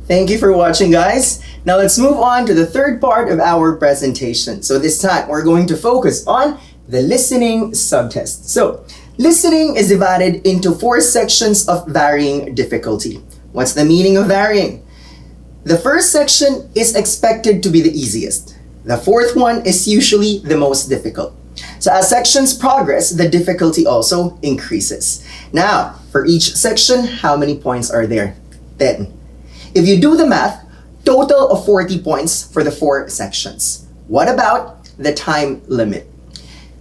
Thank you for watching, guys. Now let's move on to the third part of our presentation. So this time, we're going to focus on the listening subtest. So, listening is divided into 4 sections of varying difficulty. What's the meaning of varying? The first section is expected to be the easiest. The fourth one is usually the most difficult. So as sections progress, the difficulty also increases. Now, for each section, how many points are there? 10. If you do the math, total of 40 points for the 4 sections. What about the time limit?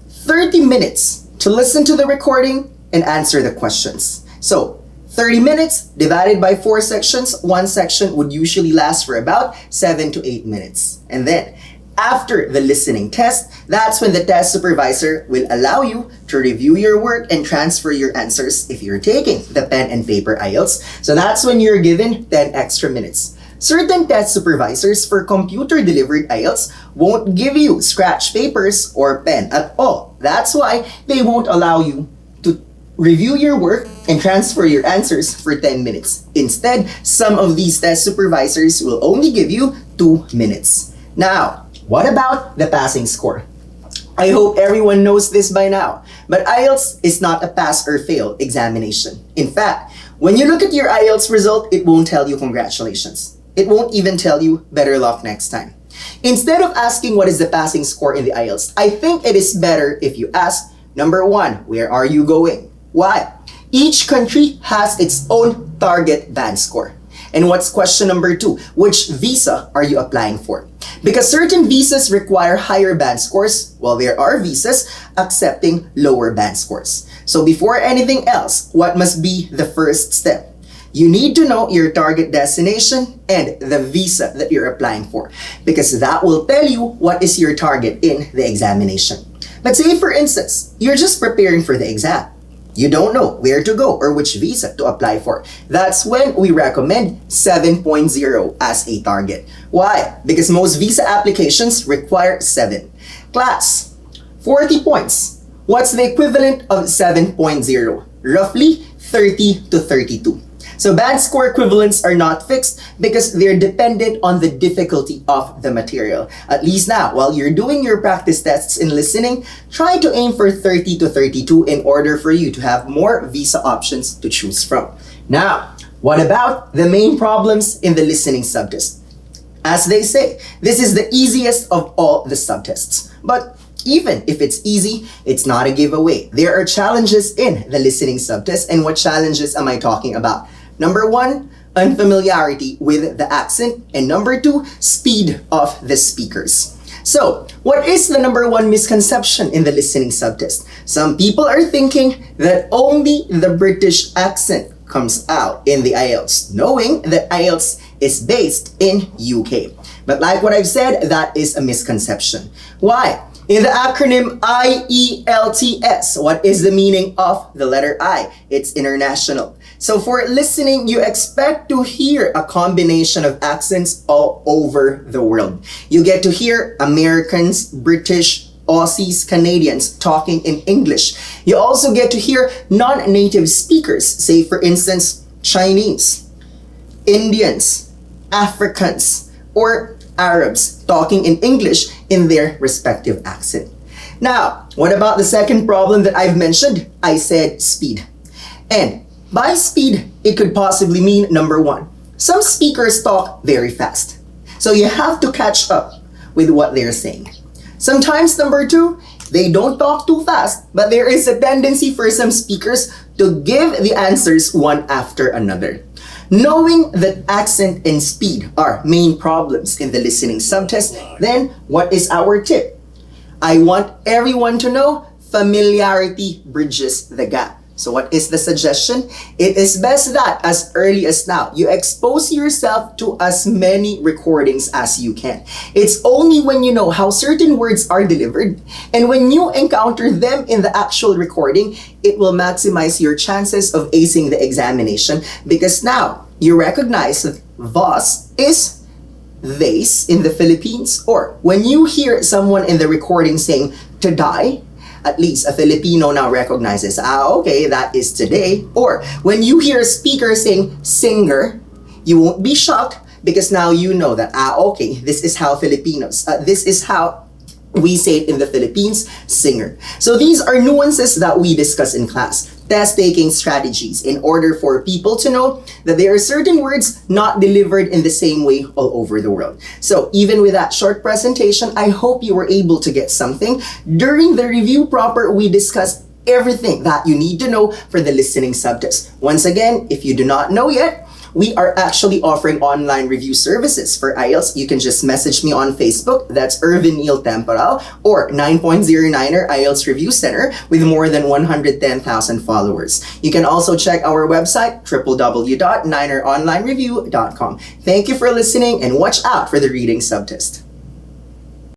30 minutes to listen to the recording and answer the questions. So, 30 minutes divided by 4 sections, one section would usually last for about 7 to 8 minutes. And then, after the listening test, that's when the test supervisor will allow you to review your work and transfer your answers if you're taking the pen and paper IELTS. So that's when you're given 10 extra minutes. Certain test supervisors for computer-delivered IELTS won't give you scratch papers or pen at all. That's why they won't allow you to review your work and transfer your answers for 10 minutes. Instead, some of these test supervisors will only give you 2 minutes. Now, what about the passing score? I hope everyone knows this by now, but IELTS is not a pass or fail examination. In fact, when you look at your IELTS result, it won't tell you congratulations. It won't even tell you better luck next time. Instead of asking what is the passing score in the IELTS, I think it is better if you ask, number 1, where are you going? Why? Each country has its own target band score. And what's question number 2? Which visa are you applying for? Because certain visas require higher band scores, while there are visas accepting lower band scores. So before anything else, what must be the first step? You need to know your target destination and the visa that you're applying for, because that will tell you what is your target in the examination. Let's say, for instance, you're just preparing for the exam. You don't know where to go or which visa to apply for. That's when we recommend 7.0 as a target. Why? Because most visa applications require 7. Class, 40 points. What's the equivalent of 7.0? Roughly 30 to 32. So band score equivalents are not fixed because they're dependent on the difficulty of the material. At least now, while you're doing your practice tests in listening, try to aim for 30 to 32 in order for you to have more visa options to choose from. Now, what about the main problems in the listening subtest? As they say, this is the easiest of all the subtests. But even if it's easy, it's not a giveaway. There are challenges in the listening subtest, and what challenges am I talking about? Number 1, unfamiliarity with the accent, and number 2, speed of the speakers. So, what is the number 1 misconception in the listening subtest? Some people are thinking that only the British accent comes out in the IELTS, knowing that IELTS is based in UK. But like what I've said, that is a misconception. Why? In the acronym IELTS, what is the meaning of the letter I? It's international. So for listening, you expect to hear a combination of accents all over the world. You get to hear Americans, British, Aussies, Canadians talking in English. You also get to hear non-native speakers, say for instance, Chinese, Indians, Africans, or Arabs talking in English in their respective accent. Now, what about the second problem that I've mentioned? I said speed. And by speed, it could possibly mean number 1. Some speakers talk very fast. So you have to catch up with what they're saying. Sometimes number 2, they don't talk too fast, but there is a tendency for some speakers to give the answers one after another. Knowing that accent and speed are main problems in the listening subtest, then what is our tip? I want everyone to know familiarity bridges the gap. So what is the suggestion? It is best that as early as now, you expose yourself to as many recordings as you can. It's only when you know how certain words are delivered and when you encounter them in the actual recording, it will maximize your chances of acing the examination, because now you recognize that VOS is vase in the Philippines, or when you hear someone in the recording saying to die, at least a Filipino now recognizes, okay, that is today. Or when you hear a speaker saying singer, you won't be shocked because now you know that, okay, this is how Filipinos, this is how we say it in the Philippines, singer. So these are nuances that we discuss in class. Test-taking strategies in order for people to know that there are certain words not delivered in the same way all over the world. So even with that short presentation, I hope you were able to get something. During the review proper, we discussed everything that you need to know for the listening subtest. Once again, if you do not know yet, we are actually offering online review services for IELTS. You can just message me on Facebook. That's Ervin Nil Temporal or 9.09er IELTS Review Center with more than 110,000 followers. You can also check our website, www.9eronlinereview.com. Thank you for listening and watch out for the reading subtest.